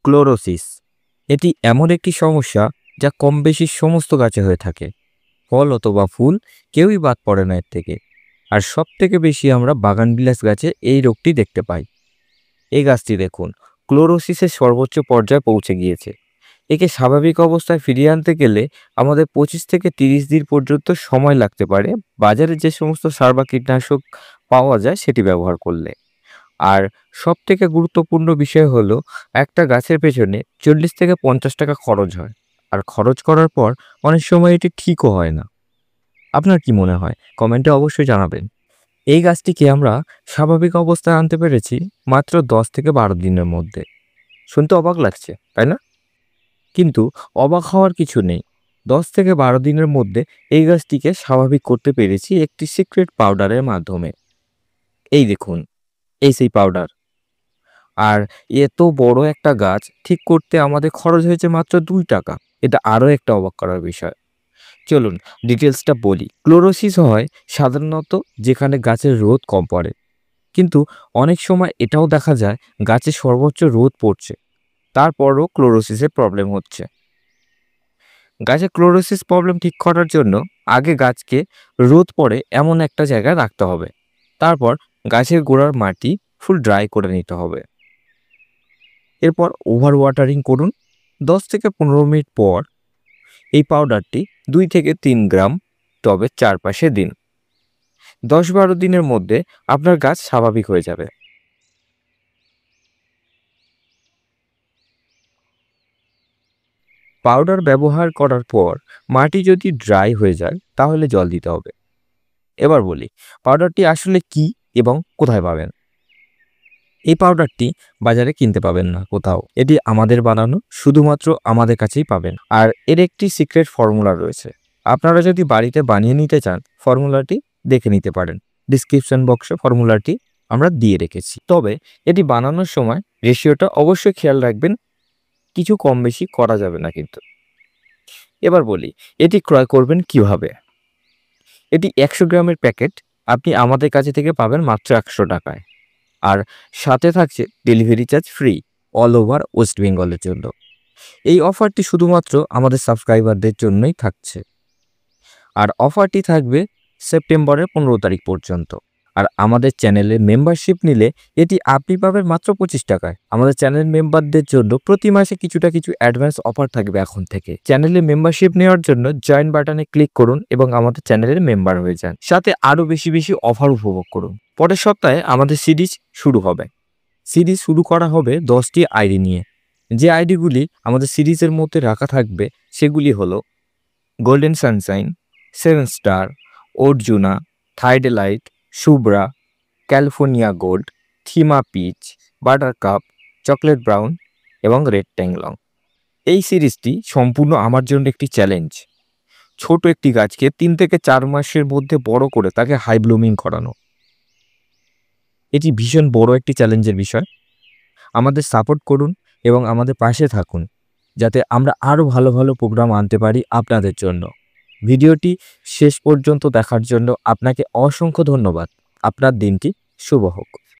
Chlorosis. এটি এমন একটি সমস্যা যা কম বেশি সমস্ত গাছে হয়ে থাকে। ফল অথবা ফুল কেউই বাদ পড়ে না এর থেকে। আর সবথেকে বেশি আমরা বাগানবিলাস গাছে এই রোগটি দেখতে পাই। এই গাছটি দেখুন, ক্লোরোসিসের সর্বোচ্চ পর্যায়ে পৌঁছে গিয়েছে। একে স্বাভাবিক অবস্থায় ফিরিয়ে আনতে গেলে আমাদের 25 থেকে 30 দিন পর্যন্ত সময় লাগতে পারে, বাজারে যে সমস্ত সার বা কীটনাশক পাওয়া যায় সেটি ব্যবহার করলে। আর সবথেকে গুরুত্বপূর্ণ বিষয় হলো, একটা গাছের পেছনে 40 থেকে 50 টাকা খরচ হয়। আর খরচ করার পর অনেক সময় এটি ঠিকও হয় না। আপনার কি মনে হয়? কমেন্টে অবশ্যই জানাবেন। এই গাছটিকে আমরা স্বাভাবিক অবস্থায় আনতে পেরেছি মাত্র 10 থেকে 12 দিনের মধ্যে। শুনতে অবাক লাগছে, তাই না? কিন্তু অবাক হওয়ার কিছু নেই। 10 থেকে 12 দিনের মধ্যে এই গাছটিকে স্বাভাবিক করতে পেরেছি একটি সিক্রেট পাউডারের মাধ্যমে। এই দেখুন, এই সেই পাউডার। আর এত বড় একটা গাছ ঠিক করতে আমাদের খরচ হয়েছে মাত্র 2 টাকা। এটা আরও একটা অবাক করার বিষয়। চলুন ডিটেলসটা বলি। ক্লোরোসিস হয় সাধারণত যেখানে গাছের রোদ কম পড়ে। কিন্তু অনেক সময় এটাও দেখা যায় গাছে সর্বোচ্চ রোদ পড়ছে, তারপরও ক্লোরোসিসের প্রবলেম হচ্ছে। গাছে ক্লোরোসিস প্রবলেম ঠিক করার জন্য আগে গাছকে রোদ পড়ে এমন একটা জায়গায় রাখতে হবে। তারপর গাছের গোড়ার মাটি ফুল ড্রাই করে নিতে হবে। এরপর ওভার ওয়াটারিং করুন। 10 থেকে 15 মিনিট পর এই পাউডারটি 2 থেকে 3 গ্রাম টবের চারপাশে দিন। 10-12 দিনের মধ্যে আপনার গাছ স্বাভাবিক হয়ে যাবে। পাউডার ব্যবহার করার পর মাটি যদি ড্রাই হয়ে যায় তাহলে জল দিতে হবে। এবার বলি পাউডারটি আসলে কি এবং কোথায় পাবেন। এই পাউডারটি বাজারে কিনতে পাবেন না কোথাও। এটি আমাদের বানানো, শুধুমাত্র আমাদের কাছেই পাবেন। আর এর একটি সিক্রেট ফর্মুলা রয়েছে। আপনারা যদি বাড়িতে বানিয়ে নিতে চান, ফর্মুলাটি দেখে নিতে পারেন। ডিসক্রিপশন বক্সে ফর্মুলাটি আমরা দিয়ে রেখেছি। তবে এটি বানানোর সময় রেশিওটা অবশ্যই খেয়াল রাখবেন, কিছু কম বেশি করা যাবে না কিন্তু। এবার বলি এটি ক্রয় করবেন কিভাবে। এটি 100 গ্রামের প্যাকেট আপনি আমাদের কাছে থেকে পাবেন মাত্র 100 টাকায়। আর সাথে থাকছে delivery charge free all over West বেঙ্গলের জন্য। এই অফারটি শুধুমাত্র আমাদের সাবস্ক্রাইবারদের জন্যই থাকছে। আর অফারটি থাকবে সেপ্টেম্বরের 15 তারিখ পর্যন্ত। আর আমাদের চ্যানেলে মেম্বারশিপ নিলে এটি আপনি পাবেন মাত্র 25 টাকায়। আমাদের চ্যানেল মেম্বারদের জন্য প্রতি মাসে কিছু অ্যাডভান্স অফার থাকবে এখন থেকে। চ্যানেলে মেম্বারশিপ নেওয়ার জন্য জয়েন বাটনে ক্লিক করুন এবং আমাদের চ্যানেলের মেম্বার হয়ে যান। সাথে আরও বেশি অফার উপভোগ করুন। পরের সপ্তাহে আমাদের সিরিজ শুরু হবে। সিরিজ শুরু করা হবে 10টি আইডি নিয়ে। যে আইডিগুলি আমাদের সিরিজের মধ্যে রাখা থাকবে সেগুলি হলো গোল্ডেন সানশাইন, 7 স্টার, অর্জুনা, থাইডেলাইট, শুভ্রা, ক্যালিফোর্নিয়া গোল্ড, থিমা পিচ, বাটারকাপ, চকলেট ব্রাউন এবং রেড ট্যাংলং। এই সিরিজটি সম্পূর্ণ আমার জন্য একটি চ্যালেঞ্জ। ছোট একটি গাছকে 3 থেকে 4 মাসের মধ্যে বড় করে তাকে হাই ব্লুমিং করানো, এটি ভীষণ বড় একটি চ্যালেঞ্জের বিষয়। আমাদের সাপোর্ট করুন এবং আমাদের পাশে থাকুন, যাতে আমরা আরও ভালো প্রোগ্রাম আনতে পারি আপনাদের জন্য। ভিডিওটি শেষ পর্যন্ত দেখার জন্য আপনাকে অসংখ্য ধন্যবাদ। আপনার দিনটি শুভ হোক।